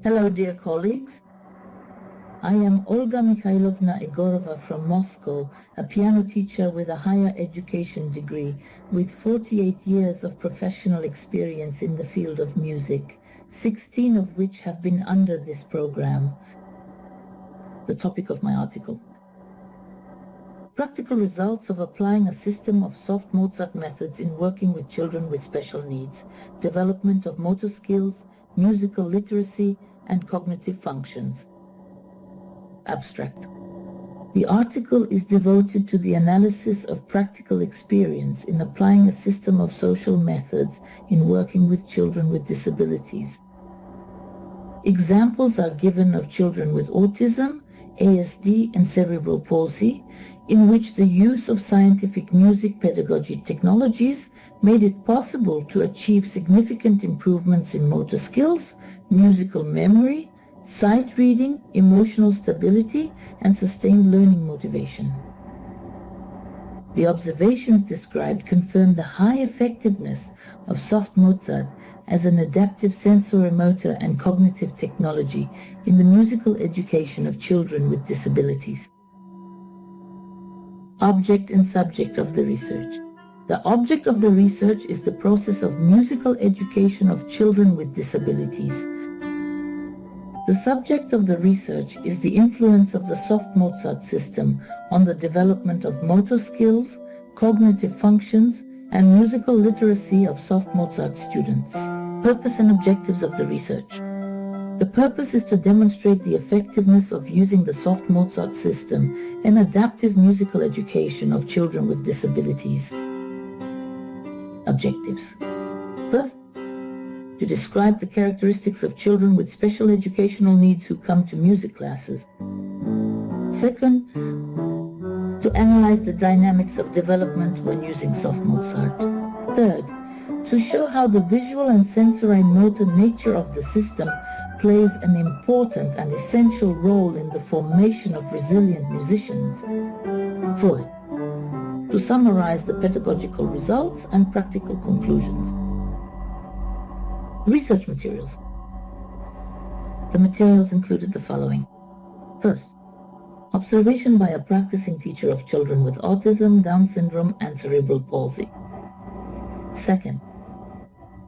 Hello, dear colleagues. I am Olga Mikhailovna Egorova from Moscow, a piano teacher with a higher education degree, with 48 years of professional experience in the field of music, 16 of which have been under this program. The topic of my article: practical results of applying a system of Soft Mozart methods in working with children with special needs, development of motor skills, musical literacy, and cognitive functions. Abstract. The article is devoted to the analysis of practical experience in applying a system of social methods in working with children with disabilities. Examples are given of children with autism, ASD, and cerebral palsy, in which the use of scientific music pedagogy technologies made it possible to achieve significant improvements in motor skills, musical memory, sight reading, emotional stability, and sustained learning motivation. The observations described confirm the high effectiveness of Soft Mozart as an adaptive sensorimotor and cognitive technology in the musical education of children with disabilities. Object and subject of the research. The object of the research is the process of musical education of children with disabilities. The subject of the research is the influence of the Soft Mozart system on the development of motor skills, cognitive functions, and musical literacy of Soft Mozart students. Purpose and objectives of the research. The purpose is to demonstrate the effectiveness of using the Soft Mozart system in adaptive musical education of children with disabilities. Objectives. First, to describe the characteristics of children with special educational needs who come to music classes. Second, to analyze the dynamics of development when using Soft Mozart. Third, to show how the visual and sensory motor nature of the system plays an important and essential role in the formation of resilient musicians. Fourth, to summarize the pedagogical results and practical conclusions. Research materials. The materials included the following. First, observation by a practicing teacher of children with autism, Down syndrome, and cerebral palsy. Second,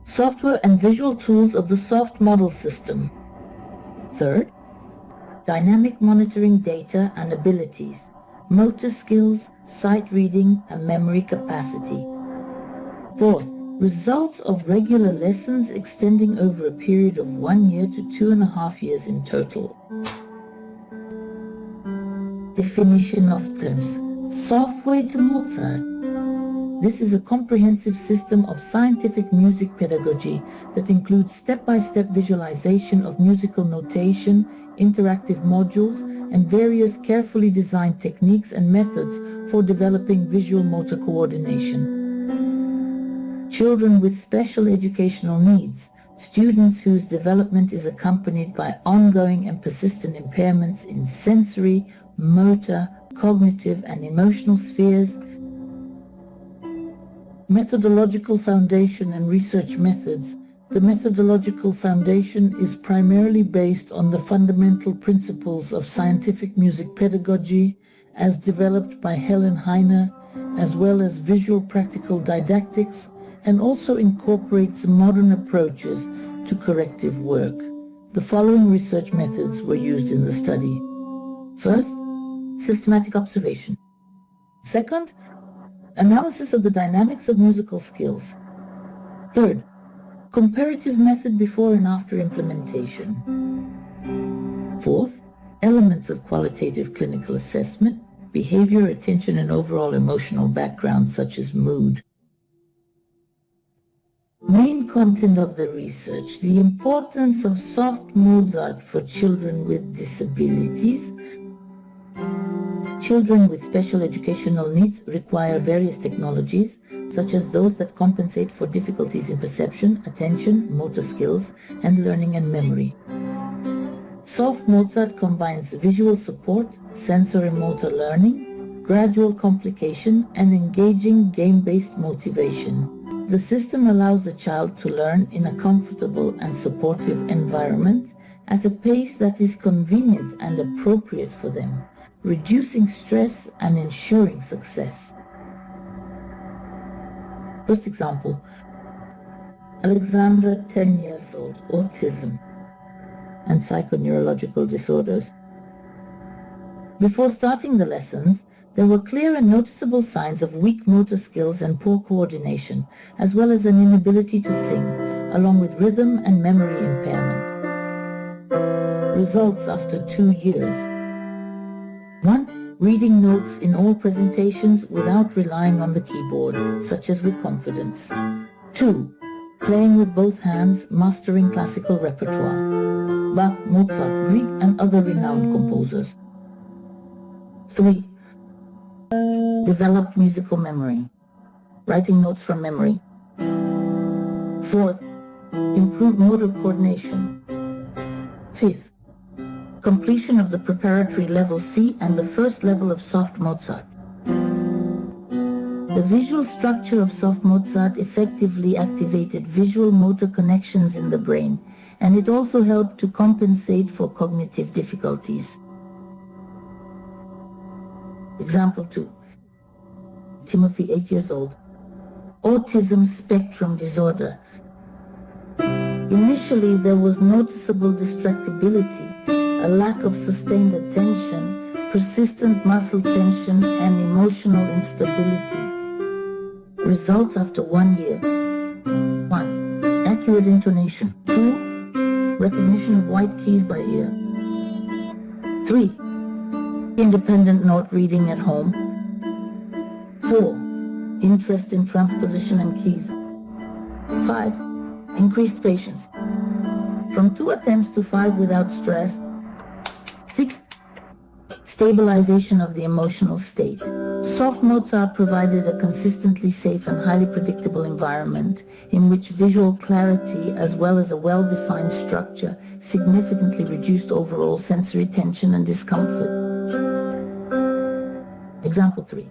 software and visual tools of the soft model system. Third, dynamic monitoring data and abilities, motor skills, sight reading, and memory capacity. Fourth, results of regular lessons extending over a period of 1 year to 2.5 years in total. Definition of terms. Software to Mozart. This is a comprehensive system of scientific music pedagogy that includes step-by-step visualization of musical notation, interactive modules, and various carefully designed techniques and methods for developing visual motor coordination. Children with special educational needs, students whose development is accompanied by ongoing and persistent impairments in sensory, motor, cognitive, and emotional spheres. Methodological foundation and research methods. The methodological foundation is primarily based on the fundamental principles of scientific music pedagogy as developed by Helen Heine, as well as visual practical didactics, and also incorporates modern approaches to corrective work. The following research methods were used in the study. First, systematic observation. Second, analysis of the dynamics of musical skills. Third, comparative method before and after implementation. Fourth, elements of qualitative clinical assessment, behavior, attention, and overall emotional background such as mood. Main content of the research: the importance of Soft Mozart for children with disabilities. Children with special educational needs require various technologies, such as those that compensate for difficulties in perception, attention, motor skills, and learning and memory. Soft Mozart combines visual support, sensory motor learning, gradual complication, and engaging game-based motivation. The system allows the child to learn in a comfortable and supportive environment at a pace that is convenient and appropriate for them, reducing stress and ensuring success. First example, Alexandra, 10 years old, autism and psychoneurological disorders. Before starting the lessons, there were clear and noticeable signs of weak motor skills and poor coordination, as well as an inability to sing, along with rhythm and memory impairment. Results after 2 years. 1. Reading notes in all presentations without relying on the keyboard, such as with confidence. 2. Playing with both hands, mastering classical repertoire. Bach, Mozart, Grieg, and other renowned composers. 3. Developed musical memory, writing notes from memory. 4th, improved motor coordination. 5th, completion of the preparatory level C and the first level of Soft Mozart. The visual structure of Soft Mozart effectively activated visual motor connections in the brain, and it also helped to compensate for cognitive difficulties. Example 2. Timothy, 8 years old. Autism spectrum disorder. Initially, there was noticeable distractibility, a lack of sustained attention, persistent muscle tension, and emotional instability. Results after 1 year. 1. Accurate intonation. 2. Recognition of white keys by ear. 3. Independent note reading at home. 4. Interest in transposition and keys. 5. Increased patience. From 2 attempts to 5 without stress. 6. Stabilization of the emotional state. Soft Mozart provided a consistently safe and highly predictable environment in which visual clarity as well as a well-defined structure significantly reduced overall sensory tension and discomfort. Example 3.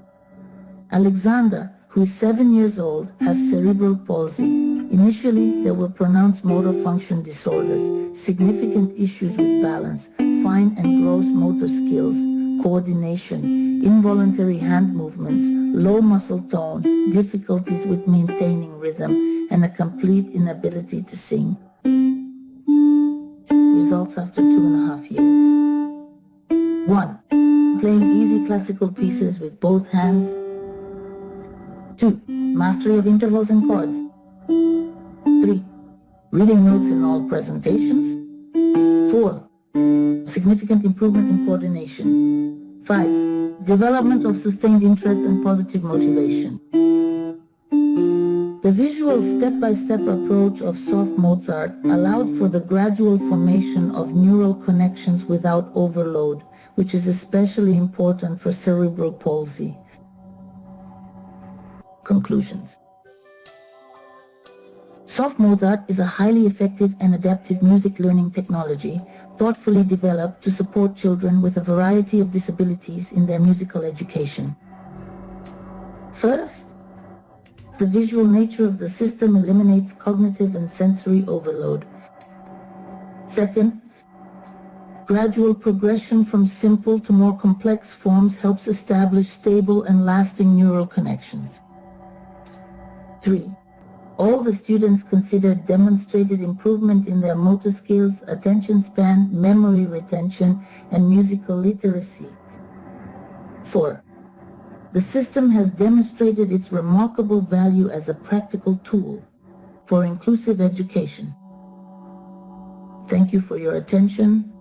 Alexander, who is 7 years old, has cerebral palsy. Initially, there were pronounced motor function disorders, significant issues with balance, fine and gross motor skills, coordination, involuntary hand movements, low muscle tone, difficulties with maintaining rhythm, and a complete inability to sing. Results after 2.5 years. 1. Playing easy classical pieces with both hands. 2. Mastery of intervals and chords. 3. Reading notes in all presentations. 4. Significant improvement in coordination. 5. Development of sustained interest and positive motivation. The visual step-by-step approach of Soft Mozart allowed for the gradual formation of neural connections without overload, which is especially important for cerebral palsy. Conclusions. Soft Mozart is a highly effective and adaptive music learning technology thoughtfully developed to support children with a variety of disabilities in their musical education. First, the visual nature of the system eliminates cognitive and sensory overload. Second, gradual progression from simple to more complex forms helps establish stable and lasting neural connections. 3. All the students considered demonstrated improvement in their motor skills, attention span, memory retention, and musical literacy. 4. The system has demonstrated its remarkable value as a practical tool for inclusive education. Thank you for your attention.